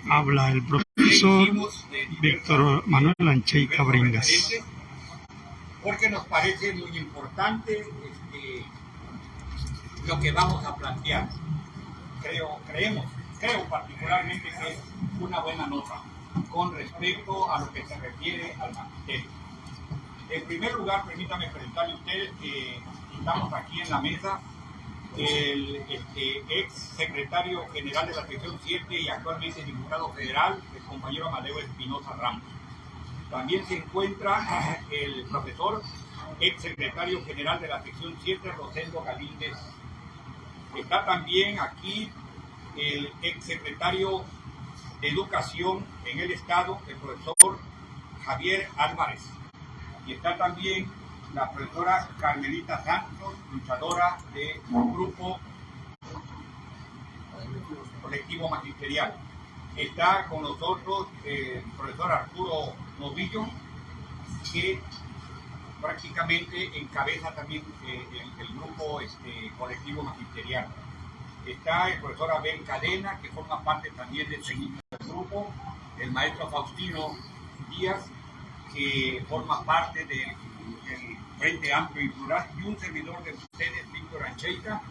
Habla el profesor Víctor Manuel Ancheica Bringas. Porque nos parece muy importante lo que vamos a plantear. Creo particularmente que es una buena nota con respecto a lo que se refiere al magisterio. En primer lugar, permítanme presentarle a ustedes que estamos aquí en la mesa el ex secretario general de la sección 7 y actualmente diputado federal, el compañero Amadeo Espinosa Ramos. También se encuentra el profesor ex secretario general de la sección 7, Rosendo Galíndez. Está también aquí el ex secretario de Educación en el Estado, el profesor Javier Álvarez. Y está también la profesora Carmelita Santos, luchadora del grupo colectivo magisterial. Está con nosotros el profesor Arturo Novillo, que prácticamente encabeza también el grupo colectivo magisterial. Está el profesor Abel Cadena, que forma parte también del grupo, el maestro Faustino Díaz, que forma parte del Frente Amplio y Plural, y un servidor de ustedes, Víctor Ancheica,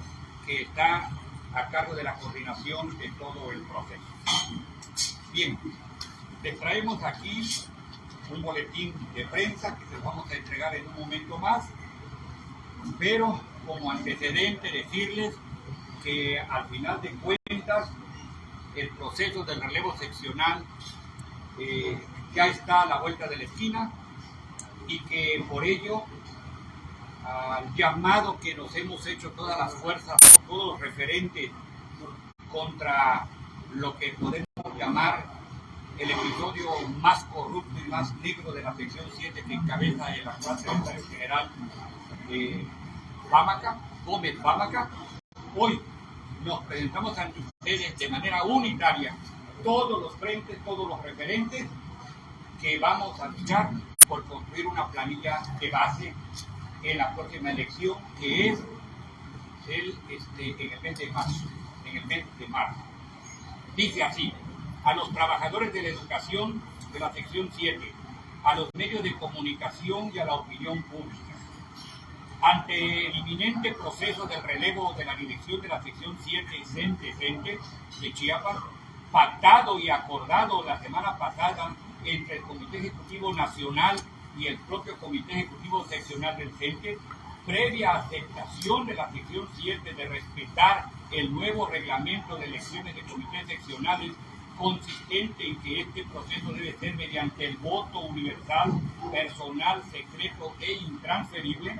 que está a cargo de la coordinación de todo el proceso. Bien, les traemos aquí un boletín de prensa que se los vamos a entregar en un momento más, pero como antecedente decirles que al final de cuentas el proceso del relevo seccional ya está a la vuelta de la esquina y que por ello al llamado que nos hemos hecho todas las fuerzas, todos los referentes contra lo que podemos llamar el episodio más corrupto y más negro de la sección 7 que encabeza el actual secretario general Gómez Fámaca. Hoy nos presentamos ante ustedes de manera unitaria todos los frentes, todos los referentes que vamos a luchar por construir una planilla de base en la próxima elección, que es en el mes de marzo. Dice así: a los trabajadores de la educación de la sección 7, a los medios de comunicación y a la opinión pública. Ante el inminente proceso del relevo de la dirección de la sección 7 CENTE de Chiapas, pactado y acordado la semana pasada entre el Comité Ejecutivo Nacional y el propio Comité Ejecutivo Seccional del CENTE, previa aceptación de la sección 7 de respetar el nuevo reglamento de elecciones de comités seccionales, consistente en que este proceso debe ser mediante el voto universal, personal, secreto e intransferible,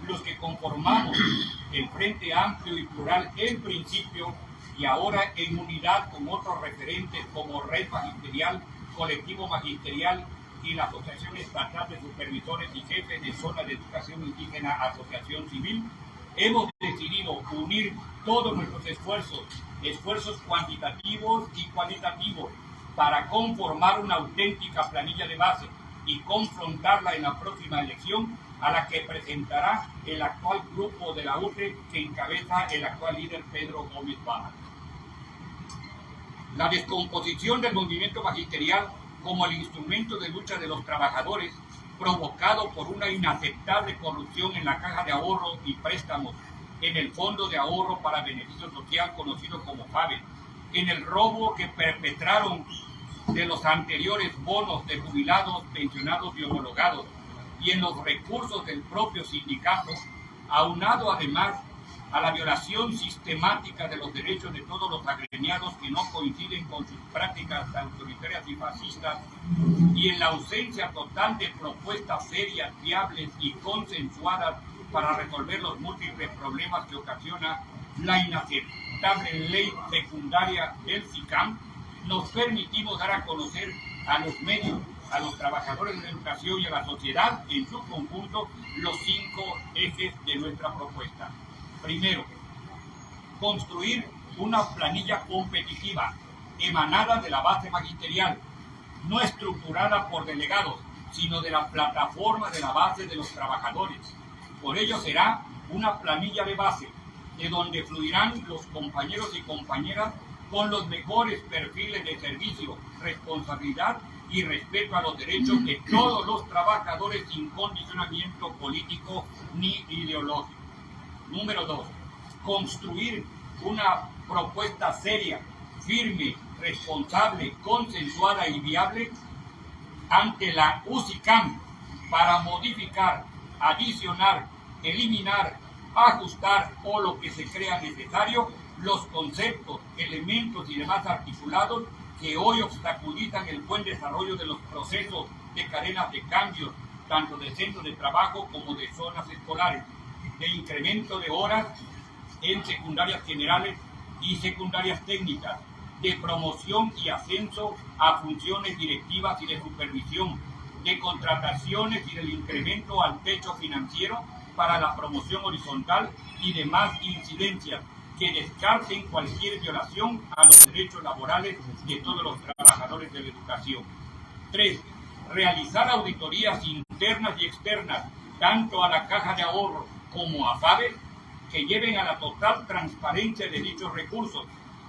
los que conformamos el Frente Amplio y Plural en principio y ahora en unidad con otros referentes como Red Magisterial, Colectivo Magisterial y la Asociación Estatal de Supervisores y Jefes de Zona de Educación Indígena, Asociación Civil, hemos decidido unir todos nuestros esfuerzos cuantitativos y cualitativos para conformar una auténtica planilla de base y confrontarla en la próxima elección, a la que presentará el actual grupo de la UTE que encabeza el actual líder Pedro Gómez Fámaca. La descomposición del movimiento magisterial como el instrumento de lucha de los trabajadores, provocado por una inaceptable corrupción en la Caja de Ahorro y Préstamos, en el Fondo de Ahorro para Beneficio Social conocido como FABE, en el robo que perpetraron de los anteriores bonos de jubilados, pensionados y homologados, y en los recursos del propio sindicato, aunado además a la violación sistemática de los derechos de todos los agremiados que no coinciden con sus prácticas autoritarias y fascistas, y en la ausencia total de propuestas serias, viables y consensuadas para resolver los múltiples problemas que ocasiona la inaceptable ley secundaria del SICAM, nos permitimos dar a conocer a los medios, a los trabajadores de la educación y a la sociedad en su conjunto los 5 ejes de nuestra propuesta. Primero, construir una planilla competitiva emanada de la base magisterial, no estructurada por delegados, sino de la plataforma de la base de los trabajadores. Por ello será una planilla de base, de donde fluirán los compañeros y compañeras con los mejores perfiles de servicio, responsabilidad y respeto a los derechos de todos los trabajadores sin condicionamiento político ni ideológico. Número 2. Construir una propuesta seria, firme, responsable, consensuada y viable ante la UCICAM para modificar, adicionar, eliminar, ajustar o lo que se crea necesario los conceptos, elementos y demás articulados que hoy obstaculizan el buen desarrollo de los procesos de cadenas de cambio, tanto de centros de trabajo como de zonas escolares, de incremento de horas en secundarias generales y secundarias técnicas, de promoción y ascenso a funciones directivas y de supervisión, de contrataciones y del incremento al techo financiero para la promoción horizontal y demás incidencias que descarten cualquier violación a los derechos laborales de todos los trabajadores de la educación. 3. Realizar auditorías internas y externas, tanto a la Caja de Ahorro como a FABE, que lleven a la total transparencia de dichos recursos,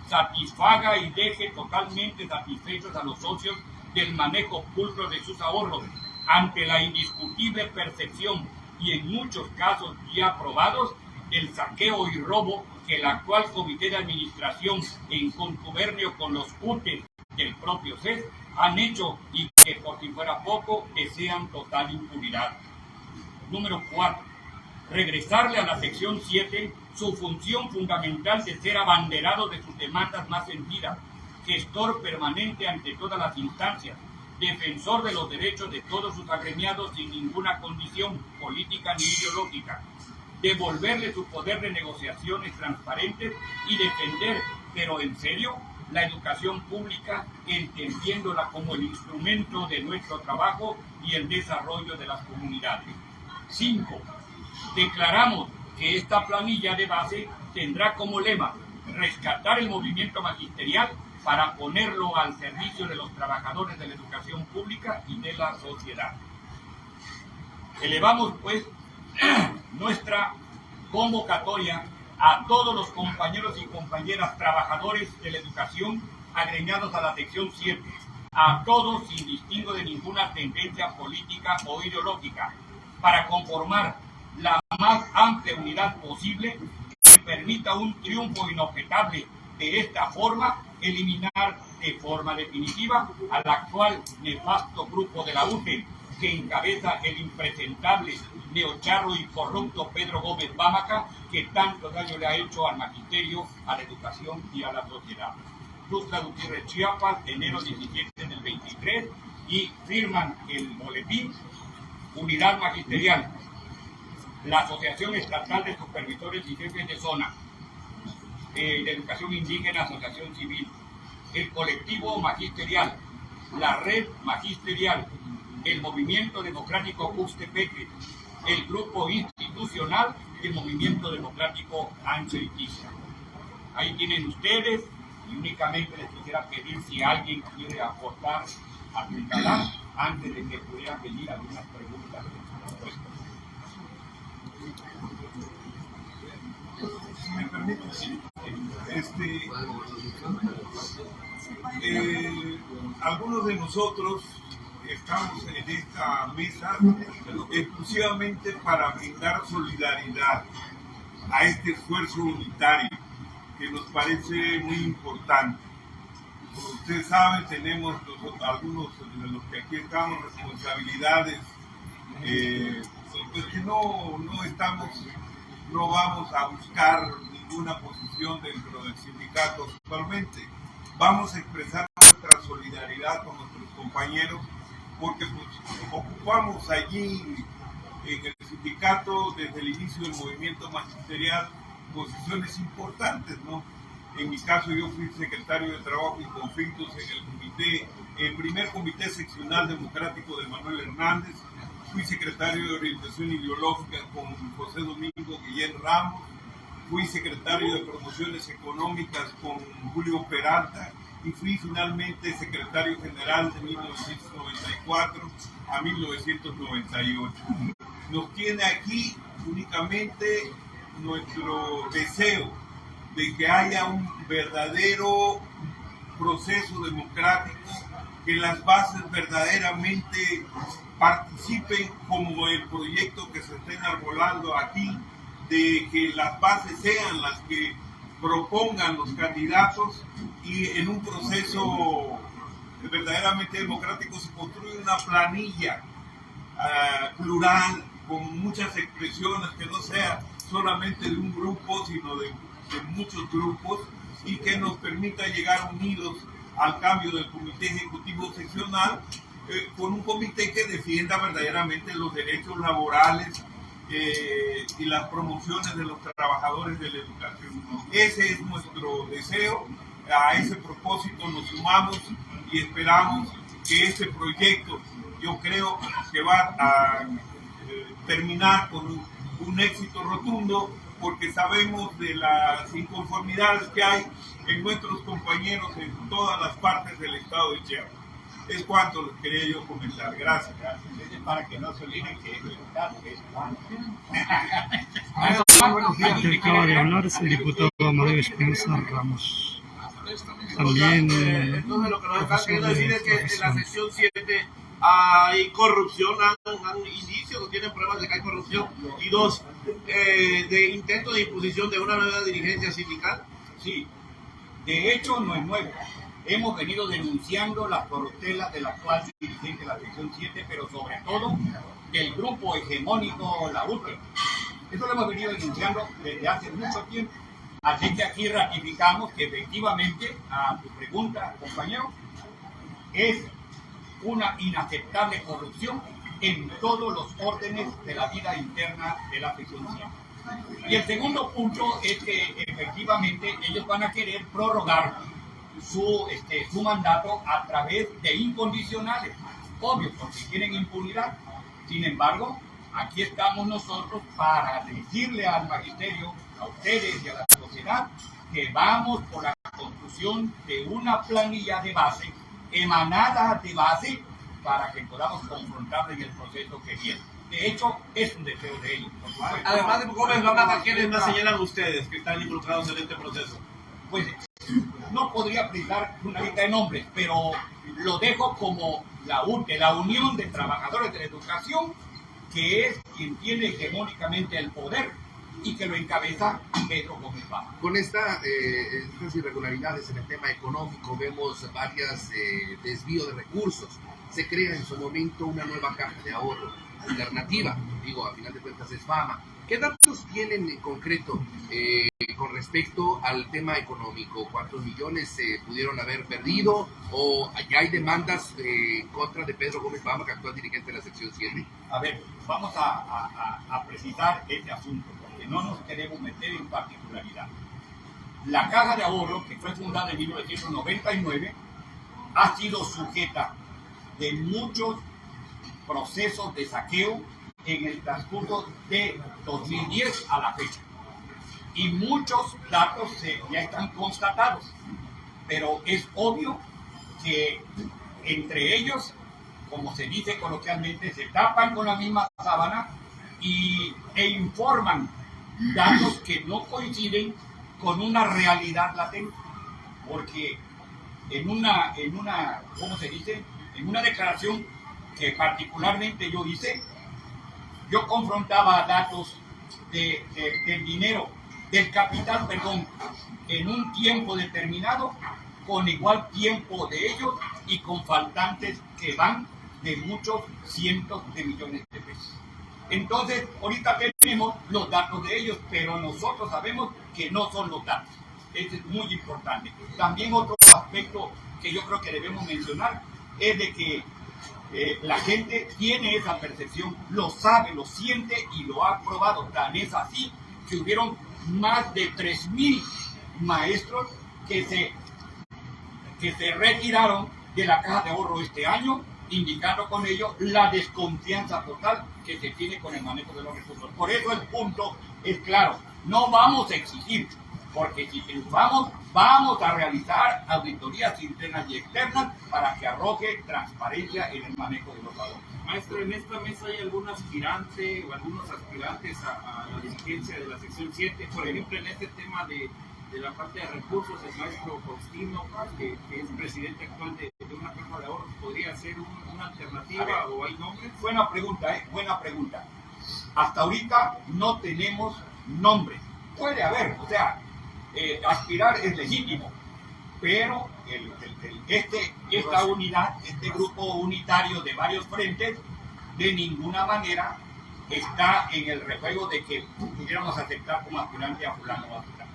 satisfaga y deje totalmente satisfechos a los socios del manejo pulcro de sus ahorros ante la indiscutible percepción y en muchos casos ya probados del saqueo y robo que el actual Comité de Administración, en contubernio con los UTE del propio CES, han hecho y que, por si fuera poco, desean total impunidad. Número 4. Regresarle a la sección 7 su función fundamental de ser abanderado de sus demandas más sentidas, gestor permanente ante todas las instancias, defensor de los derechos de todos sus agremiados sin ninguna condición política ni ideológica, devolverle su poder de negociaciones transparentes y defender, pero en serio, la educación pública, entendiéndola como el instrumento de nuestro trabajo y el desarrollo de las comunidades. 5. Declaramos que esta planilla de base tendrá como lema rescatar el movimiento magisterial para ponerlo al servicio de los trabajadores de la educación pública y de la sociedad. Elevamos, pues, nuestra convocatoria a todos los compañeros y compañeras trabajadores de la educación agremiados a la sección 7, a todos sin distingo de ninguna tendencia política o ideológica, para conformar la más amplia unidad posible que permita un triunfo inobjetable. De esta forma, eliminar de forma definitiva al actual nefasto grupo de la UTE que encabeza el impresentable, neocharro y corrupto Pedro Gómez Bámaca, que tanto daño le ha hecho al magisterio, a la educación y a la sociedad. Tuxtla Gutiérrez, Chiapas, enero 17 del 23, y firman el boletín Unidad Magisterial, la Asociación Estatal de Supervisores y Jefes de Zona, de Educación Indígena, Asociación Civil, el Colectivo Magisterial, la Red Magisterial, el Movimiento Democrático Uxtepeque, el Grupo Institucional y el Movimiento Democrático Ancho y Quisca. Ahí tienen ustedes, y únicamente les quisiera pedir si alguien quiere aportar a Trinidad antes de que pudieran venir algunas preguntas. ¿Me permite? Sí. Algunos de nosotros estamos en esta mesa exclusivamente para brindar solidaridad a este esfuerzo unitario que nos parece muy importante. Como ustedes saben, tenemos algunos de los que aquí estamos responsabilidades, pues que no vamos a buscar ninguna posición dentro del sindicato actualmente. Vamos a expresar nuestra solidaridad con nuestros compañeros porque pues, ocupamos allí en el sindicato desde el inicio del movimiento magisterial posiciones importantes, ¿no? En mi caso yo fui secretario de Trabajo y Conflictos en el primer comité seccional democrático de Manuel Hernández, fui secretario de Orientación Ideológica con José Domingo Guillén Ramos, fui secretario de Promociones Económicas con Julio Peralta y fui finalmente secretario general de 1994 a 1998. Nos tiene aquí únicamente nuestro deseo de que haya un verdadero proceso democrático, que las bases verdaderamente participen como el proyecto que se está enarbolando aquí, de que las bases sean las que propongan los candidatos y en un proceso verdaderamente democrático se construye una planilla plural con muchas expresiones, que no sea solamente de un grupo sino de muchos grupos, y que nos permita llegar unidos al cambio del comité ejecutivo seccional con un comité que defienda verdaderamente los derechos laborales y las promociones de los trabajadores de la educación. Ese es nuestro deseo, a ese propósito nos sumamos y esperamos que este proyecto, yo creo que va a terminar con un éxito rotundo, porque sabemos de las inconformidades que hay en nuestros compañeros en todas las partes del estado de Chiapas. Es cuanto les quería yo comentar. Gracias. Para que no se olviden que el Estado es Juan. El que acaba de hablar es el diputado Amadeo Espinosa Ramos. También Entonces lo que nos está queriendo decir es que en la sección 7 hay corrupción, han indicios o tienen pruebas de que hay corrupción, y dos, de intento de imposición de una nueva dirigencia sindical. Sí, de hecho no es nuevo. Hemos venido denunciando las corruptelas de la actual dirigente de la sección 7, pero sobre todo del grupo hegemónico, la UTE. Eso lo hemos venido denunciando desde hace mucho tiempo. Así que aquí ratificamos que efectivamente, a tu pregunta, compañero, es una inaceptable corrupción en todos los órdenes de la vida interna de la sección 7. Y el segundo punto es que efectivamente ellos van a querer prorrogar su mandato a través de incondicionales, obvio, porque quieren impunidad. Sin embargo, aquí estamos nosotros para decirle al magisterio, a ustedes y a la sociedad, que vamos por la construcción de una planilla de base, emanada de base, para que podamos confrontar en el proceso que viene. De hecho, es un deseo de ellos. Además de Gómez Bamba, ¿a quiénes más señalan ustedes que están involucrados en este proceso? Pues no podría precisar una lista de nombres, pero lo dejo como la Unión de Trabajadores de la Educación, que es quien tiene hegemónicamente el poder y que lo encabeza Pedro Gómez Bamba. Con estas irregularidades en el tema económico, vemos varias desvíos de recursos. Se crea en su momento una nueva caja de ahorro alternativa, digo, a final de cuentas es FAMA. ¿Qué datos tienen en concreto con respecto al tema económico? ¿Cuántos millones se pudieron haber perdido? ¿O ya hay demandas contra de Pedro Gómez Bamba, que actual dirigente de la sección 7? A ver, vamos a precisar este asunto, porque no nos queremos meter en particularidad. La Caja de Ahorro, que fue fundada en 1999, ha sido sujeta de muchos procesos de saqueo en el transcurso de 2010 a la fecha. Y muchos datos ya están constatados, pero es obvio que entre ellos, como se dice coloquialmente, se tapan con la misma sábana e informan datos que no coinciden con una realidad latente, porque en una ¿cómo se dice? En una declaración que particularmente yo hice, yo confrontaba datos del dinero, del capital, perdón, en un tiempo determinado, con igual tiempo de ellos y con faltantes que van de muchos cientos de millones de pesos. Entonces, ahorita tenemos los datos de ellos, pero nosotros sabemos que no son los datos. Esto es muy importante. También otro aspecto que yo creo que debemos mencionar es de que la gente tiene esa percepción, lo sabe, lo siente y lo ha probado. Tan es así que hubieron más de 3,000 maestros que se retiraron de la Caja de Ahorro este año, indicando con ello la desconfianza total que se tiene con el manejo de los recursos. Por eso el punto es claro, no vamos a exigir, porque si triunfamos, vamos a realizar auditorías internas y externas para que arroje transparencia en el manejo de los valores. Maestro, en esta mesa hay algún aspirante o algunos aspirantes a la dirigencia de la sección 7, por ejemplo, en este tema de de la parte de recursos, el maestro Faustino, que es presidente actual de una caja de ahorros, ¿podría ser una alternativa o hay nombres? Buena pregunta, buena pregunta. Hasta ahorita no tenemos nombre. Puede haber, o sea, aspirar es legítimo, pero esta unidad, este grupo unitario de varios frentes, de ninguna manera está en el rejuego de que pudiéramos aceptar como aspirante a fulano o a fulano.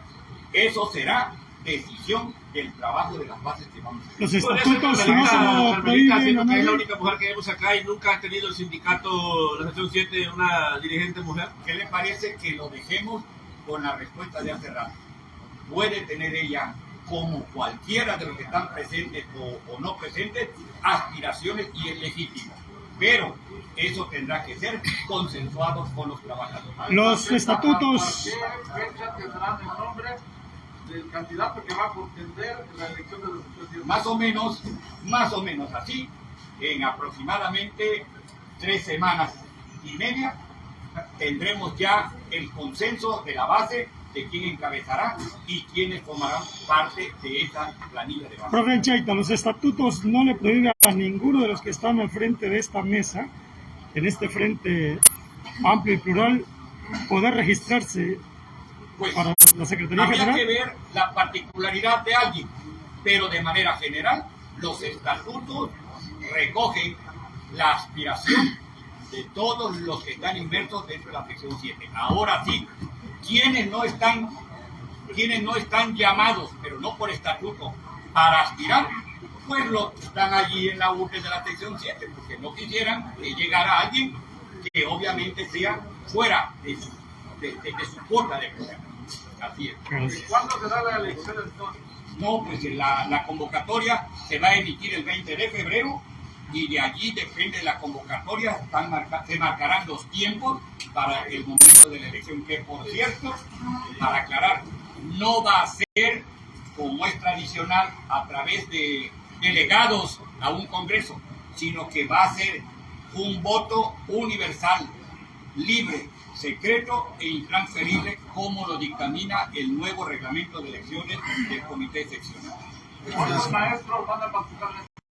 Eso será decisión del trabajo de las bases que vamos a hacer. Los Por eso estatutos no se lo Carmelita, prohíben, siendo que es la ¿no? única mujer que vemos acá y nunca ha tenido el sindicato, la sección 7, una dirigente mujer. ¿Qué le parece que lo dejemos con la respuesta de hace rato? Puede tener ella, como cualquiera de los que están presentes o no presentes, aspiraciones y es legítimo. Pero eso tendrá que ser consensuado con los trabajadores. Los estatutos, ¿Qué fecha tendrán el nombre del candidato que va a contender en la elección de los sucesivos? Más o menos así, en aproximadamente 3 semanas y media, tendremos ya el consenso de la base de quién encabezará y quiénes formarán parte de esa planilla de base. profe Chaita, los estatutos no le prohíben a ninguno de los que están al frente de esta mesa, en este frente amplio y plural, poder registrarse Pues para la Secretaría habría General. que ver la particularidad de alguien, pero de manera general los estatutos recogen la aspiración de todos los que están inmersos dentro de la sección 7. Ahora sí, quienes no están llamados, pero no por estatuto, para aspirar, pues los que están allí en la urbe de la sección 7, porque no quisieran que llegara alguien que obviamente sea fuera de su cuota de poder. Así es. Gracias. ¿Cuándo será la elección entonces? No, pues la convocatoria se va a emitir el 20 de febrero y de allí depende de la convocatoria, se marcarán los tiempos para el momento de la elección, que por cierto, para aclarar, no va a ser como es tradicional a través de delegados a un congreso, sino que va a ser un voto universal, libre, secreto e intransferible, como lo dictamina el nuevo reglamento de elecciones del comité seccional. ¿Cuántos maestros van a participar en